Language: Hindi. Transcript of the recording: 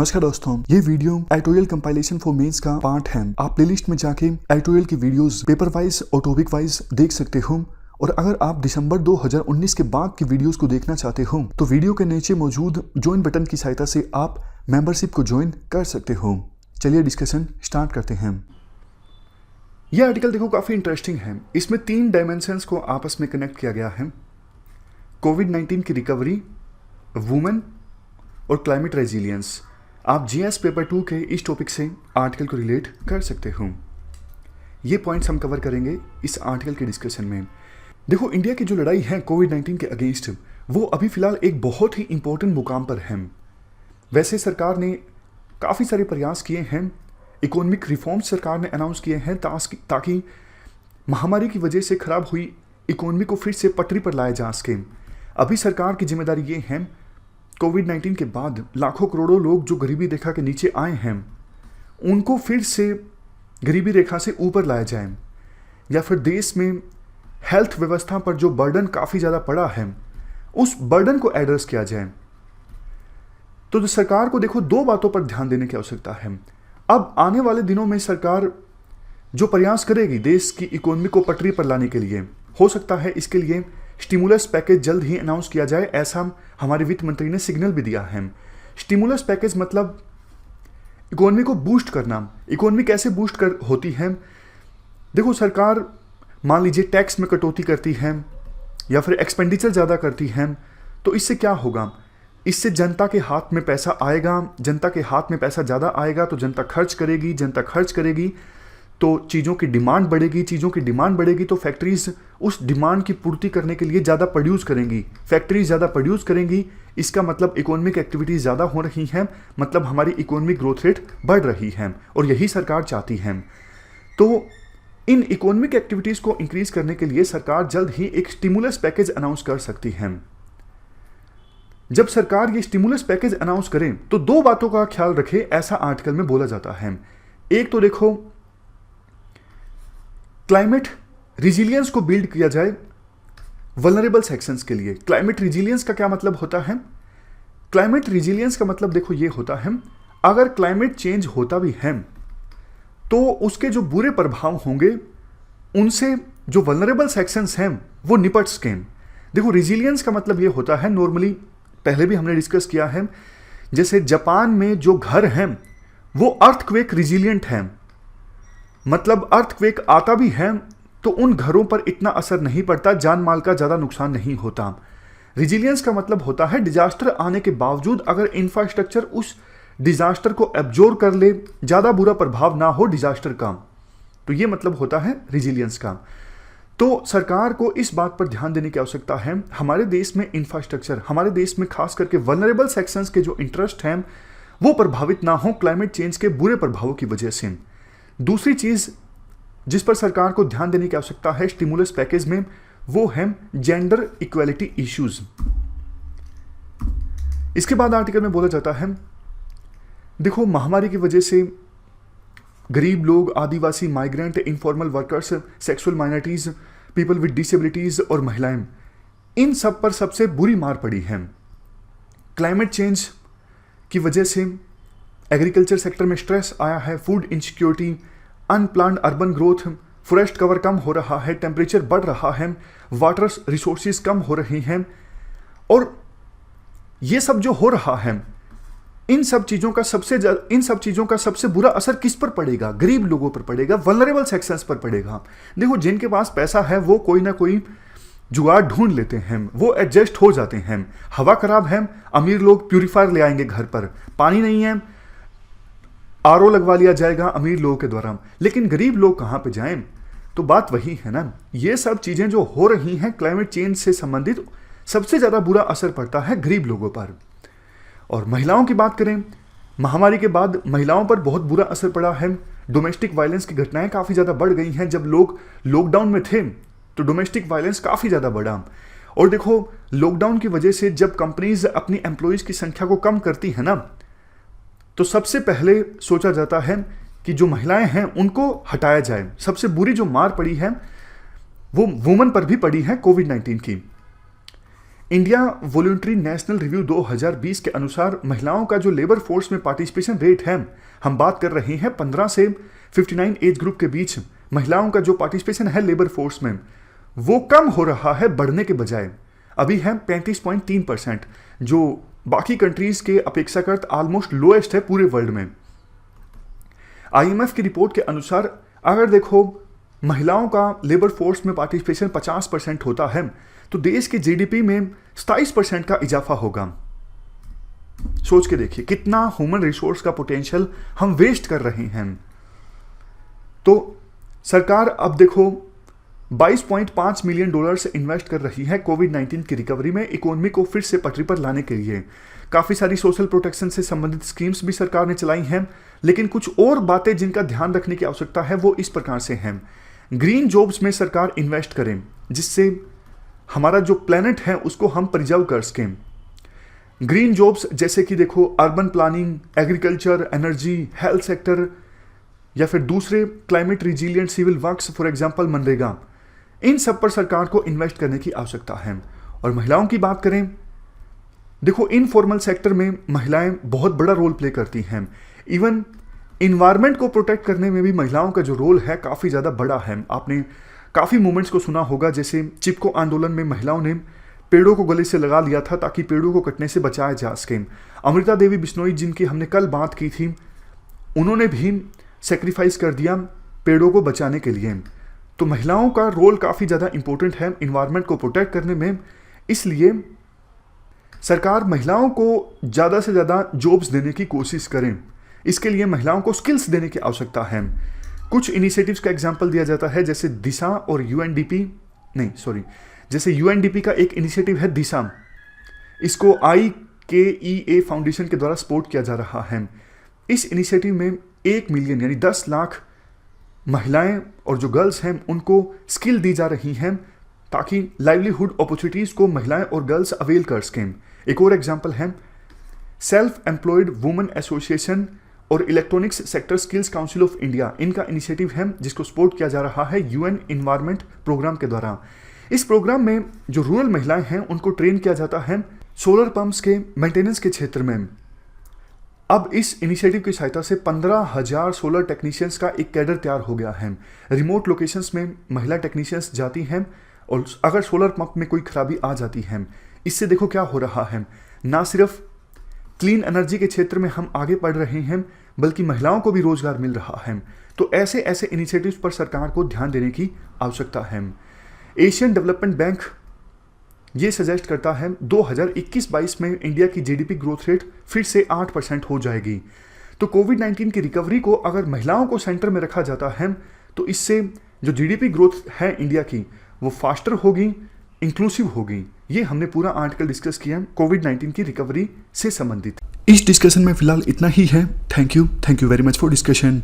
नमस्कार दोस्तों, ये video editorial compilation for mains का पार्ट है। आप प्लेलिस्ट में जाके एडिटोरियल की वीडियोस पेपर वाइज और टॉपिक वाइज देख सकते हो। और अगर आप दिसंबर 2019 के बाद की वीडियोस को देखना चाहते हो तो वीडियो के नीचे मौजूद ज्वाइन बटन की सहायता से आप मेंबरशिप को ज्वाइन कर सकते हो। चलिए डिस्कशन स्टार्ट करते हैं। यह आर्टिकल देखो काफी इंटरेस्टिंग है। इसमें 3 डायमेंशंस को आपस में कनेक्ट किया गया है। कोविड-19 की रिकवरी, वुमेन और क्लाइमेट रेजिलियंस। आप जीएस पेपर 2 के इस टॉपिक से आर्टिकल को रिलेट कर सकते हो। ये पॉइंट्स हम कवर करेंगे इस आर्टिकल के डिस्कशन में। देखो, इंडिया की जो लड़ाई है कोविड-19 के अगेंस्ट, वो अभी फिलहाल एक बहुत ही इंपॉर्टेंट मुकाम पर है। वैसे सरकार ने काफ़ी सारे प्रयास किए हैं, इकोनॉमिक रिफॉर्म्स सरकार ने अनाउंस किए हैं ताकि महामारी की वजह से खराब हुई इकोनॉमी को फिर से पटरी पर लाया जा सके। अभी सरकार की जिम्मेदारी ये है, कोविड-19 के बाद लाखों करोड़ों लोग जो गरीबी रेखा के नीचे आए हैं उनको फिर से गरीबी रेखा से ऊपर लाया जाए, या फिर देश में हेल्थ व्यवस्था पर जो बर्डन काफ़ी ज़्यादा पड़ा है उस बर्डन को एड्रेस किया जाए। तो सरकार को देखो 2 बातों पर ध्यान देने की आवश्यकता है। अब आने वाले दिनों में सरकार जो प्रयास करेगी देश की इकोनॉमी को पटरी पर लाने के लिए, हो सकता है इसके लिए स्टिमुलस पैकेज जल्द ही अनाउंस किया जाए, ऐसा हमारे वित्त मंत्री ने सिग्नल भी दिया है। स्टिमुलस पैकेज मतलब इकोनॉमी को बूस्ट करना। इकोनॉमी कैसे बूस्ट होती है? देखो, सरकार मान लीजिए टैक्स में कटौती करती है या फिर एक्सपेंडिचर ज़्यादा करती है, तो इससे क्या होगा? इससे जनता के हाथ में पैसा आएगा। जनता के हाथ में पैसा ज़्यादा आएगा तो जनता खर्च करेगी। जनता खर्च करेगी तो चीज़ों की डिमांड बढ़ेगी। चीज़ों की डिमांड बढ़ेगी तो फैक्ट्रीज उस डिमांड की पूर्ति करने के लिए ज़्यादा प्रोड्यूस करेंगी। फैक्ट्रीज ज़्यादा प्रोड्यूस करेंगी, इसका मतलब इकोनॉमिक एक्टिविटीज़ ज़्यादा हो रही हैं, मतलब हमारी इकोनॉमिक ग्रोथ रेट बढ़ रही है और यही सरकार चाहती है। तो इन इकोनॉमिक एक्टिविटीज़ को इंक्रीज करने के लिए सरकार जल्द ही एक स्टिमुलस पैकेज अनाउंस कर सकती है। जब सरकार ये स्टिमुलस पैकेज अनाउंस करें तो 2 बातों का ख्याल रखे, ऐसा आर्टिकल में बोला जाता है। एक तो देखो, क्लाइमेट रिजिलियंस को बिल्ड किया जाए वल्नरेबल सेक्शंस के लिए। क्लाइमेट रिजिलियंस का क्या मतलब होता है? क्लाइमेट रिजिलियंस का मतलब देखो ये होता है, अगर क्लाइमेट चेंज होता भी है तो उसके जो बुरे प्रभाव होंगे उनसे जो वल्नरेबल सेक्शंस हैं वो निपट सकें। देखो, रिजिलियंस का मतलब ये होता है, नॉर्मली पहले भी हमने डिस्कस किया है, जैसे जापान में जो घर हैं वो अर्थक्वेक रिजिलियंट हैं, मतलब अर्थक्वेक आता भी है तो उन घरों पर इतना असर नहीं पड़ता, जान माल का ज़्यादा नुकसान नहीं होता। रिजिलियंस का मतलब होता है डिजास्टर आने के बावजूद अगर इंफ्रास्ट्रक्चर उस डिजास्टर को एब्जॉर्ब कर ले, ज़्यादा बुरा प्रभाव ना हो डिजास्टर का, तो ये मतलब होता है रिजिलियंस का। तो सरकार को इस बात पर ध्यान देने की आवश्यकता है, हमारे देश में इंफ्रास्ट्रक्चर, हमारे देश में खास करके वल्नरेबल सेक्शंस के जो इंटरेस्ट हैं वो प्रभावित ना हो क्लाइमेट चेंज के बुरे प्रभावों की वजह से। दूसरी चीज जिस पर सरकार को ध्यान देने की आवश्यकता है स्टिमुलस पैकेज में, वो है जेंडर इक्वालिटी इश्यूज। इसके बाद आर्टिकल में बोला जाता है, देखो महामारी की वजह से गरीब लोग, आदिवासी, migrant, informal workers, sexual minorities, people with disabilities और महिलाएं, इन सब पर सबसे बुरी मार पड़ी है। क्लाइमेट चेंज की वजह से एग्रीकल्चर सेक्टर में स्ट्रेस आया है, food insecurity, unplanned urban growth, forest cover कम हो रहा है, टेम्परेचर बढ़ रहा है, वाटर रिसोर्सेज कम हो रही हैं, और ये सब जो हो रहा है इन सब चीज़ों का सबसे बुरा असर किस पर पड़ेगा? गरीब लोगों पर पड़ेगा, वल्नरेबल सेक्शंस पर पड़ेगा। देखो, जिनके पास पैसा है वो कोई ना कोई जुगाड़ ढूंढ लेते हैं, वो एडजस्ट हो जाते हैं। हवा खराब है, अमीर लोग प्यूरीफायर ले आएंगे घर पर, पानी नहीं है, आरओ लगवा लिया जाएगा अमीर लोगों के द्वारा, लेकिन गरीब लोग कहाँ पे जाएं? तो बात वही है ना, ये सब चीजें जो हो रही हैं क्लाइमेट चेंज से संबंधित, सबसे ज्यादा बुरा असर पड़ता है गरीब लोगों पर। और महिलाओं की बात करें, महामारी के बाद महिलाओं पर बहुत बुरा असर पड़ा है। डोमेस्टिक वायलेंस की घटनाएं काफी ज्यादा बढ़ गई हैं। जब लोग लॉकडाउन में थे तो डोमेस्टिक वायलेंस काफी ज्यादा बढ़ा। और देखो, लॉकडाउन की वजह से जब कंपनीज अपनी एम्प्लॉयज की संख्या को कम करती है ना, तो सबसे पहले सोचा जाता है कि जो महिलाएं हैं उनको हटाया जाए। सबसे बुरी जो मार पड़ी है वो वुमन पर भी पड़ी है कोविड-19 की। इंडिया वॉलंटरी नेशनल रिव्यू 2020 के अनुसार महिलाओं का जो लेबर फोर्स में पार्टिसिपेशन रेट है, हम बात कर रहे हैं 15 से 59 एज ग्रुप के बीच महिलाओं का जो पार्टिसिपेशन है लेबर फोर्स में, वो कम हो रहा है बढ़ने के बजाय। अभी है 35.3%, जो बाकी कंट्रीज के अपेक्षाकृत ऑलमोस्ट लोएस्ट है पूरे वर्ल्ड में। IMF की रिपोर्ट के अनुसार अगर देखो महिलाओं का लेबर फोर्स में पार्टिसिपेशन 50% होता है तो देश के GDP में 27% का इजाफा होगा। सोच के देखिए कितना ह्यूमन रिसोर्स का पोटेंशियल हम वेस्ट कर रहे हैं। तो सरकार अब देखो $22.5 मिलियन से इन्वेस्ट कर रही है कोविड-19 की रिकवरी में, इकोनॉमी को फिर से पटरी पर लाने के लिए। काफ़ी सारी सोशल प्रोटेक्शन से संबंधित स्कीम्स भी सरकार ने चलाई हैं, लेकिन कुछ और बातें जिनका ध्यान रखने की आवश्यकता है वो इस प्रकार से हैं। ग्रीन जॉब्स में सरकार इन्वेस्ट करें जिससे हमारा जो प्लेनेट है उसको हम प्रिजर्व कर सकें। ग्रीन जॉब्स जैसे कि देखो urban planning, agriculture, energy, health sector या फिर दूसरे climate resilient civil works, for example मनरेगा, इन सब पर सरकार को इन्वेस्ट करने की आवश्यकता है। और महिलाओं की बात करें, देखो इनफॉर्मल सेक्टर में महिलाएं बहुत बड़ा रोल प्ले करती हैं। इवन इन्वायरमेंट को प्रोटेक्ट करने में भी महिलाओं का जो रोल है काफ़ी ज़्यादा बड़ा है। आपने काफ़ी मूवमेंट्स को सुना होगा, जैसे चिपको आंदोलन में महिलाओं ने पेड़ों को गले से लगा लिया था ताकि पेड़ों को कटने से बचाया जा सके। अमृता देवी बिश्नोई जिनकी हमने कल बात की थी, उन्होंने भी सेक्रीफाइस कर दिया पेड़ों को बचाने के लिए। तो महिलाओं का रोल काफ़ी ज़्यादा इंपॉर्टेंट है इन्वायरमेंट को प्रोटेक्ट करने में, इसलिए सरकार महिलाओं को ज़्यादा से ज़्यादा जॉब्स देने की कोशिश करें। इसके लिए महिलाओं को स्किल्स देने की आवश्यकता है। कुछ इनिशिएटिव्स का एग्जांपल दिया जाता है, जैसे दिशा और जैसे UNDP का एक इनिशिएटिव है दिशा, इसको IKEA फाउंडेशन के द्वारा सपोर्ट किया जा रहा है। इस इनिशिएटिव में 1 मिलियन यानी 10 लाख महिलाएं और जो गर्ल्स हैं उनको स्किल दी जा रही हैं ताकि लाइवलीहुड अपॉर्चुनिटीज़ को महिलाएं और गर्ल्स अवेल कर सकें। एक और एग्जांपल है सेल्फ एम्प्लॉयड वुमेन एसोसिएशन और electronics sector skills council of India, इनका इनिशिएटिव है जिसको सपोर्ट किया जा रहा है UN इन्वायरमेंट प्रोग्राम के द्वारा। इस प्रोग्राम में जो रूरल महिलाएं हैं उनको ट्रेन किया जाता है सोलर पंप्स के मेंटेनेंस के क्षेत्र में। अब इस इनिशिएटिव की सहायता से 15,000 सोलर टेक्नीशियंस का एक कैडर तैयार हो गया है। रिमोट लोकेशंस में महिला टेक्नीशियंस जाती हैं और अगर सोलर पंप में कोई खराबी आ जाती है, इससे देखो क्या हो रहा है, ना सिर्फ क्लीन एनर्जी के क्षेत्र में हम आगे बढ़ रहे हैं बल्कि महिलाओं को भी रोजगार मिल रहा है। तो ऐसे ऐसे इनिशिएटिव्स पर सरकार को ध्यान देने की आवश्यकता है। एशियन डेवलपमेंट बैंक ये सजेस्ट करता है 2021-22 में इंडिया की GDP ग्रोथ रेट फिर से 8% हो जाएगी। तो कोविड-19 की रिकवरी को अगर महिलाओं को सेंटर में रखा जाता है तो इससे जो GDP ग्रोथ है इंडिया की वो फास्टर होगी, इंक्लूसिव होगी। ये हमने पूरा आर्टिकल डिस्कस किया कोविड-19 की रिकवरी से संबंधित। इस डिस्कशन में फिलहाल इतना ही है। Thank you very much for discussion.